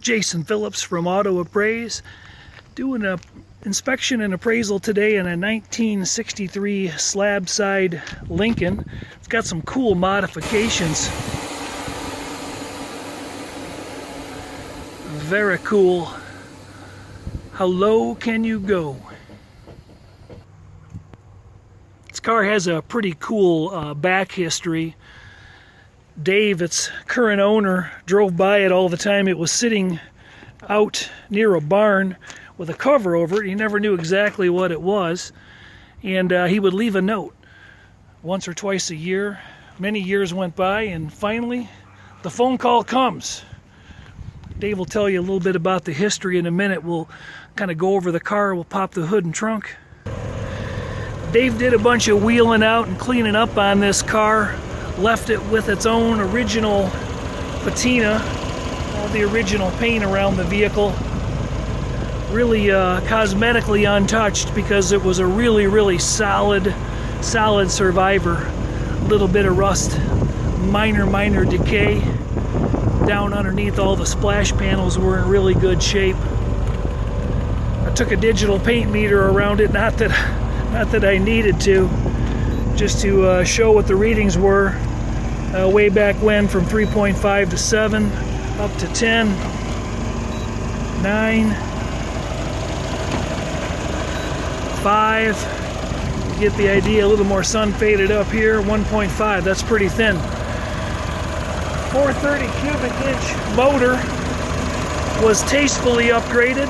Jason Phillips from Auto Appraise, doing an inspection and appraisal today in a 1963 slab side Lincoln. It's got some cool modifications. Very cool. How low can you go? This car has a pretty cool back history. Dave, its current owner, drove by it all the time. It was sitting out near a barn with a cover over it. He never knew exactly what it was, and he would leave a note once or twice a year. Many years went by, and finally the phone call comes. Dave will tell you a little bit about the history in a minute. We'll kind of go over the car. We'll pop the hood and trunk. Dave did a bunch of wheeling out and cleaning up on this car. Left it with its own original patina, all the original paint around the vehicle. Really cosmetically untouched because it was a really solid survivor. A little bit of rust, minor decay. Down underneath, all the splash panels were in really good shape. I took a digital paint meter around it, not that I needed to, just to show what the readings were way back when, from 3.5 to 7 up to 10, 9, 5. Get the idea. A little more sun faded up here. 1.5. That's pretty thin. 430 cubic inch motor was tastefully upgraded.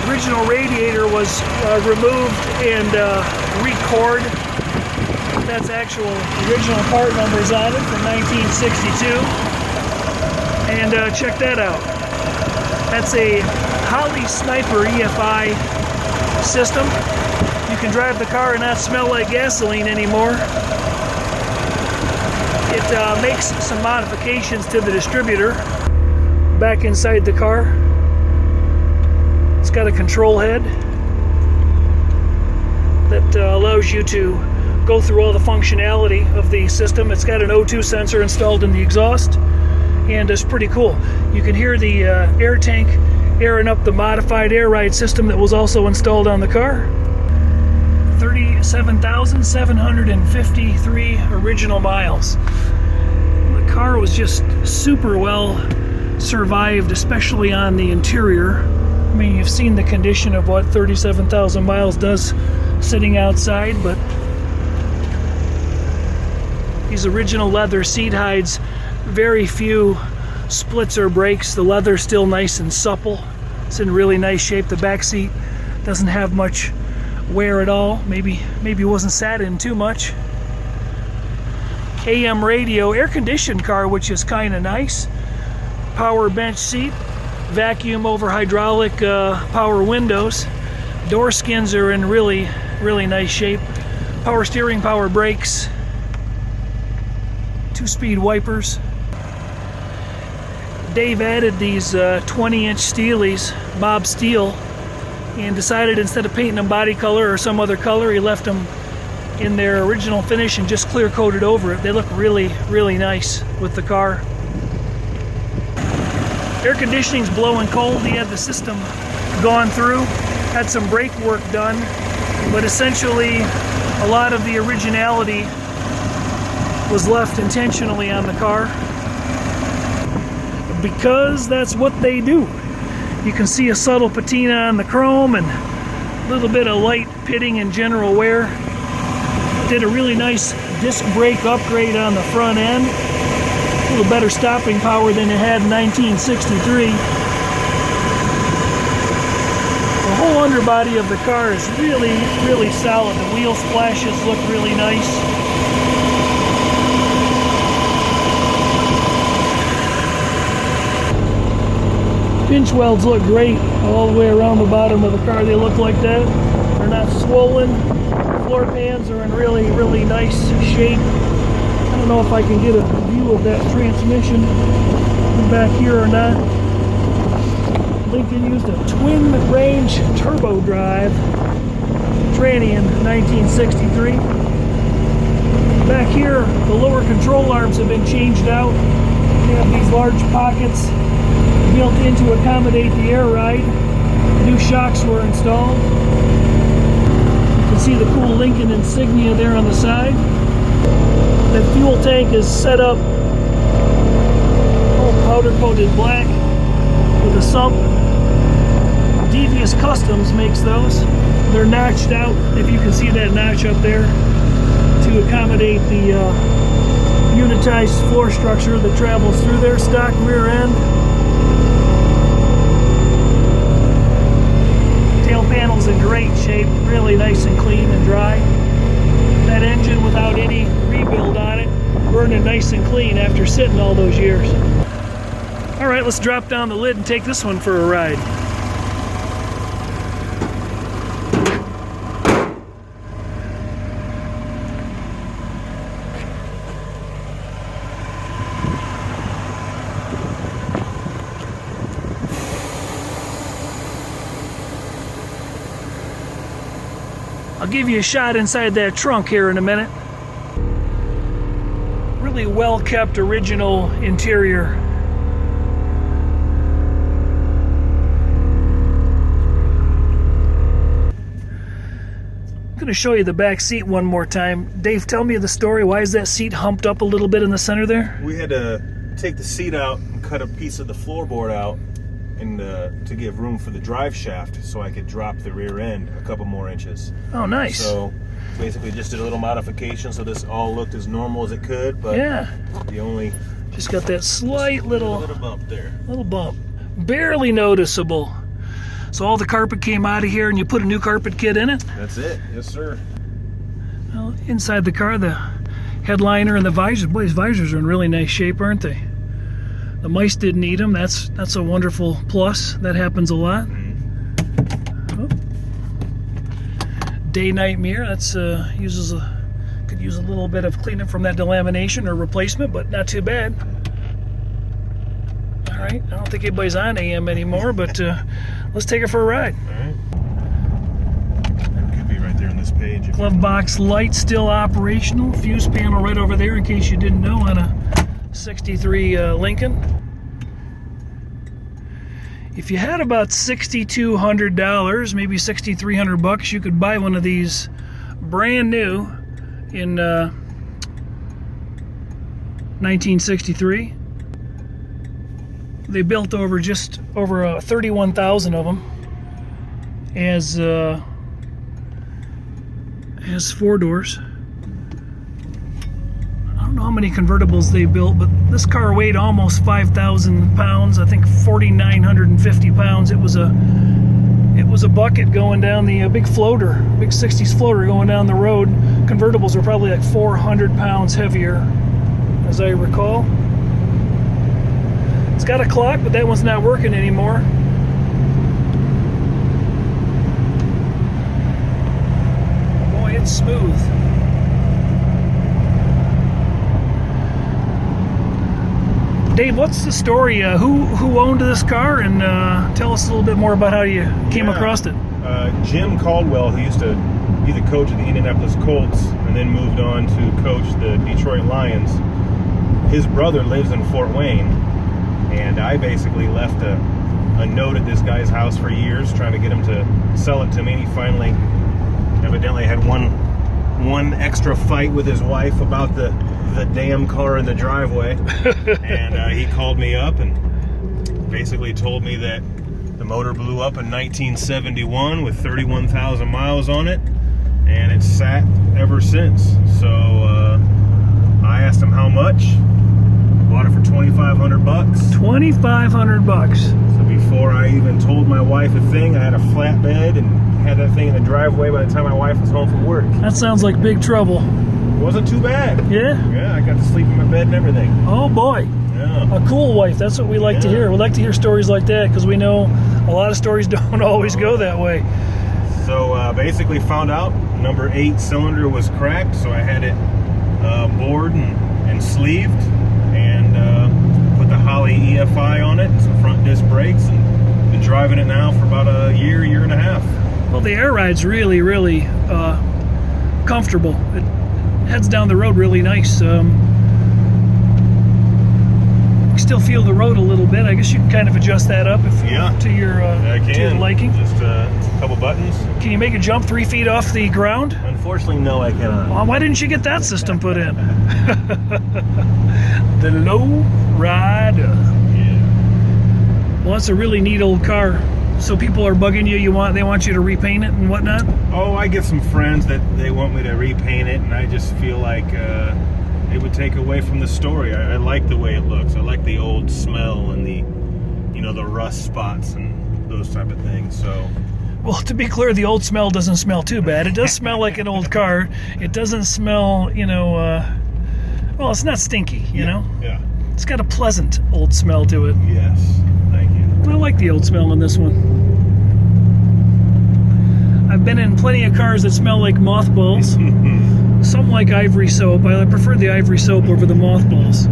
Original radiator was removed and re-cored. That's actual original part numbers on it from 1962. And check that out. That's a Holly Sniper EFI system. You can drive the car and not smell like gasoline anymore. It makes some modifications to the distributor back inside the car. It's got a control head that allows you to go through all the functionality of the system. It's got an O2 sensor installed in the exhaust, and it's pretty cool. You can hear the air tank airing up the modified air ride system that was also installed on the car. 37,753 original miles. The car was just super well survived, especially on the interior. I mean, you've seen the condition of what 37,000 miles does sitting outside, but these original leather seat hides, very few splits or breaks. The leather's still nice and supple. It's in really nice shape. The back seat doesn't have much wear at all. Maybe wasn't sat in too much. AM radio, air-conditioned car, which is kind of nice. Power bench seat, vacuum over hydraulic power windows. Door skins are in really nice shape. Power steering, power brakes. 2-speed wipers. Dave added these 20-inch steelies, Bob Steel, and decided instead of painting them body color or some other color, he left them in their original finish and just clear coated over it. They look really nice with the car. Air conditioning's blowing cold. He had the system gone through, had some brake work done, but essentially a lot of the originality was left intentionally on the car because that's what they do. You can see a subtle patina on the chrome and a little bit of light pitting and general wear. Did a really nice disc brake upgrade on the front end. A little better stopping power than it had in 1963. The whole underbody of the car is really solid. The wheel splashes look really nice. Pinch welds look great all the way around the bottom of the car. They look like that. They're not swollen. Floor pans are in really nice shape. I don't know if I can get a view of that transmission back here or not. Lincoln used a twin range turbo drive tranny in 1963. Back here, the lower control arms have been changed out. They have these large pockets built in to accommodate the air ride. New shocks were installed. You can see the cool Lincoln insignia there on the side. The fuel tank is set up all powder-coated black with a sump. Devious Customs makes those. They're notched out, if you can see that notch up there, to accommodate the unitized floor structure that travels through their stock rear end. Tail panel's in great shape, really nice and clean and dry. That engine without any rebuild on it, burning nice and clean after sitting all those years. All right, let's drop down the lid and take this one for a ride. I'll give you a shot inside that trunk here in a minute. Really well kept original interior. I'm going to show you the back seat one more time. Dave, tell me the story. Why is that seat humped up a little bit in the center there? We had to take the seat out and cut a piece of the floorboard out and to give room for the drive shaft so I could drop the rear end a couple more inches. Oh, nice. So basically just did a little modification so this all looked as normal as it could, but yeah, the only just got that slight little bump there. Little bump. Barely noticeable. So all the carpet came out of here and you put a new carpet kit in it? That's it. Yes, sir. Well, inside the car, the headliner and the visors. Boy, these visors are in really nice shape, aren't they? The mice didn't eat them. That's a wonderful plus. That happens a lot. Oh. Day-night mirror. That's could use a little bit of cleanup from that delamination or replacement, but not too bad. All right. I don't think anybody's on AM anymore, but let's take it for a ride. All right. It could be right there on this page. Glove box light still operational. Fuse panel right over there in case you didn't know on a 63 Lincoln. If you had about $6,200, maybe $6,300, you could buy one of these brand new in 1963. They built just over 31,000 of them as four doors. I don't know how many convertibles they built, but this car weighed almost 5,000 pounds. I think 4,950 pounds. It was a bucket going down the big floater, big 60s floater going down the road. Convertibles are probably like 400 pounds heavier, as I recall. It's got a clock, but that one's not working anymore. Boy, it's smooth. Dave, what's the story? Who owned this car, and tell us a little bit more about how you came across it. Jim Caldwell, who used to be the coach of the Indianapolis Colts and then moved on to coach the Detroit Lions. His brother lives in Fort Wayne, and I basically left a note at this guy's house for years trying to get him to sell it to me. He finally evidently had one extra fight with his wife about the damn car in the driveway. And he called me up and basically told me that the motor blew up in 1971 with 31,000 miles on it, and it's sat ever since. So I asked him how much. Bought it for $2,500. $2,500. So before I even told my wife a thing, I had a flatbed and had that thing in the driveway by the time my wife was home from work. That sounds like big trouble. Wasn't too bad. Yeah? Yeah, I got to sleep in my bed and everything. Oh boy. Yeah. A cool wife. That's what we like to hear. We like to hear stories like that because we know a lot of stories don't always go that way. So basically found out number 8 cylinder was cracked, so I had it bored and sleeved, and put the Holley EFI on it, some front disc brakes, and been driving it now for about a year and a half. Well, the air ride's really, really comfortable. It heads down the road really nice. still feel the road a little bit. I guess you can kind of adjust that up if to your liking. Just a couple buttons. Can you make a jump 3 feet off the ground? Unfortunately, no, I cannot. Well, why didn't you get that system put in? The low rider. Yeah. Well, it's a really neat old car. So people are bugging you. They want you to repaint it and whatnot. Oh, I get some friends that they want me to repaint it, and I just feel like it would take away from the story. I like the way it looks. I like the old smell and the rust spots and those type of things. So. Well, to be clear, the old smell doesn't smell too bad. It does smell like an old car. It doesn't smell, well, it's not stinky, you know? Yeah. It's got a pleasant old smell to it. Yes, thank you. I like the old smell in this one. I've been in plenty of cars that smell like mothballs. Some like ivory soap. I prefer the ivory soap over the mothballs.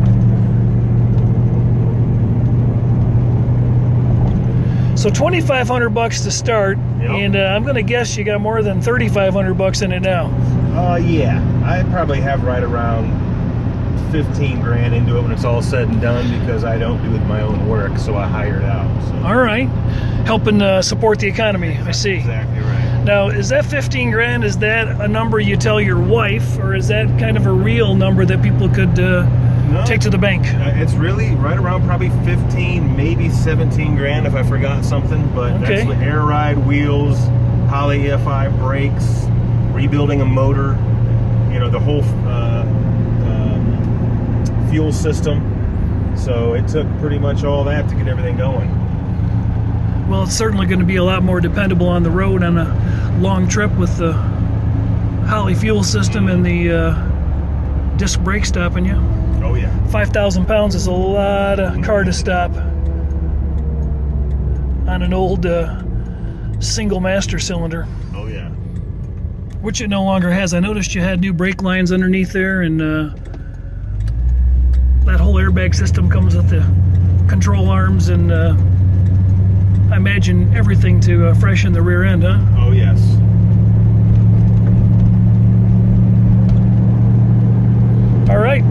So $2,500 to start, and I'm going to guess you got more than $3,500 in it now. Yeah, I probably have right around 15 grand into it when it's all said and done, because I don't do my own work, so I hire it out. So. All right, helping support the economy. I see. Exactly right. Now, is that 15 grand? Is that a number you tell your wife, or is that kind of a real number that people could take to the bank? It's really right around probably 15, maybe 17 grand if I forgot something. But that's the air ride, wheels, poly EFI brakes, rebuilding a motor, the whole fuel system. So it took pretty much all that to get everything going. Well, it's certainly going to be a lot more dependable on the road on a long trip with the Holley fuel system and the disc brake stopping you. Oh yeah. 5,000 pounds is a lot of car to stop on an old single master cylinder. Oh yeah. Which it no longer has. I noticed you had new brake lines underneath there, and that whole airbag system comes with the control arms and I imagine everything to freshen the rear end, huh? Oh yes. All right.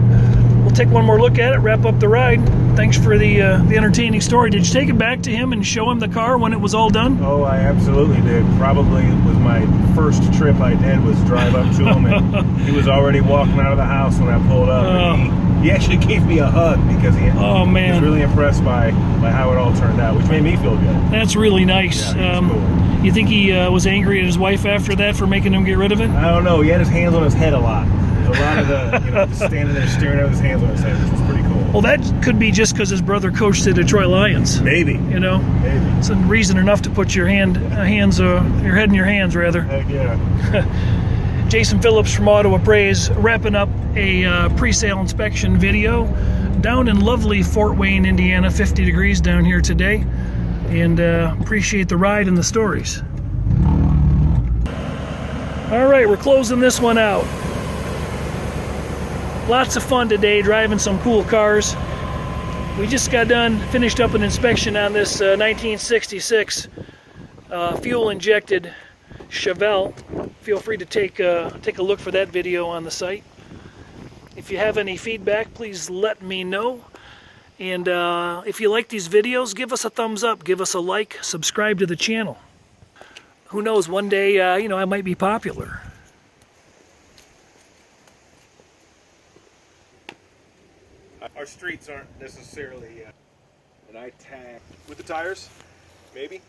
We'll take one more look at it, wrap up the ride. Thanks for the entertaining story. Did you take it back to him and show him the car when it was all done? Oh, I absolutely did. Probably was my first trip I did was drive up to him, and he was already walking out of the house when I pulled up. And he actually gave me a hug because he was really impressed by how it all turned out, which made me feel good. That's really nice. Yeah, cool. You think he was angry at his wife after that for making him get rid of it? I don't know. He had his hands on his head a lot. There's a lot of just standing there staring at his hands on his head, which was pretty cool. Well, that could be just because his brother coached the Detroit Lions. Maybe. Maybe. It's a reason enough to put your head in your hands, rather. Heck yeah. Jason Phillips from Auto Appraise, wrapping up a pre-sale inspection video down in lovely Fort Wayne, Indiana. 50 degrees down here today, and appreciate the ride and the stories. All right, we're closing this one out. Lots of fun today driving some cool cars. We just got finished up an inspection on this 1966 fuel-injected Chevelle. Feel free to take a look for that video on the site. If you have any feedback, please let me know. And if you like these videos, give us a thumbs up, give us a like, subscribe to the channel. Who knows, one day, I might be popular. Our streets aren't necessarily an I-tag with the tires, maybe.